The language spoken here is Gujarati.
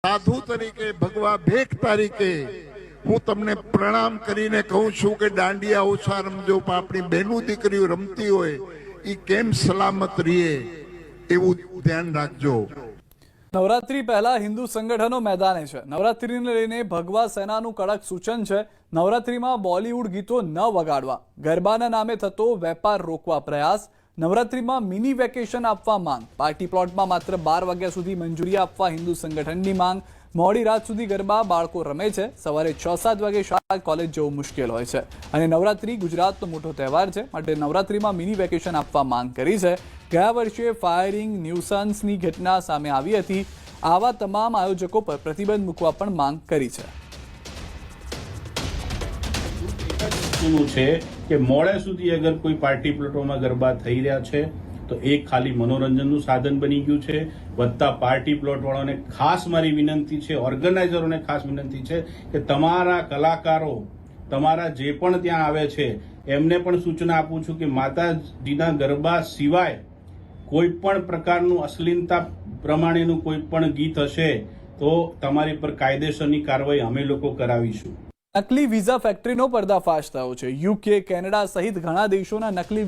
સાધુ તરીકે ભગવા ભેખ તરીકે હું તમને પ્રણામ કરીને કહું છું કે દાંડિયા ઓછા રમજો પણ આપણી બહેનો દીકરીઓ રમતી હોય એ કેમ સલામત રહીએ એવું ધ્યાન રાખજો। નવરાત્રી પહેલા હિન્દુ સંગઠનો મેદાને છે। નવરાત્રીને લઈને ભગવા સેનાનું કડક સૂચન છે। નવરાત્રીમાં બોલિવૂડ ગીતો ન વગાડવા, ગરબાના નામે થતો વેપાર રોકવા પ્રયાસ, નવરાત્રીમાં મિની વેકેશન આપવા માંગ, પાર્ટી પ્લોટમાં માત્ર 12 વાગ્યા સુધી મંજૂરી આપવા હિન્દુ સંગઠનની માંગ, મોડી રાત સુધી ગરબા બાળકો રમે છે, સવારે 6-7 વાગે શાળા કોલેજ જવું મુશ્કેલ હોય છે અને નવરાત્રી ગુજરાતનો મોટો તહેવાર છે માટે નવરાત્રીમાં મિની વેકેશન આપવા માંગ કરી છે। ગયા વર્ષે ફાયરિંગ ન્યુસન્સની ઘટના સામે આવી હતી। આવા તમામ આયોજકો પર પ્રતિબંધ મૂકવા પણ માંગ કરી છે। કે મોડે સુધી અગર કોઈ પાર્ટી પ્લોટોમાં ગરબા થઈ રહ્યા છે તો એ ખાલી મનોરંજનનું સાધન બની ગયું છે। વધતા પાર્ટી પ્લોટ વાળાને ખાસ મારી વિનંતી છે, ઓર્ગેનાઇઝરોને ખાસ વિનંતી છે કે તમારા કલાકારો, તમારા જે પણ ત્યાં આવે છે એમને પણ સૂચના આપું છું કે માતાજીના ગરબા સિવાય કોઈ પણ પ્રકારનું અશ્લીલતા પ્રમાણેનું કોઈ પણ ગીત હશે તો તમારી પર કાયદેસરની કાર્યવાહી અમે લોકો કરાવીશું। નકલી વિઝા ફેક્ટરીનો પર્દાફાશ થયો છે। યુકે, કેનેડા સહિત ઘણા દેશોના નકલી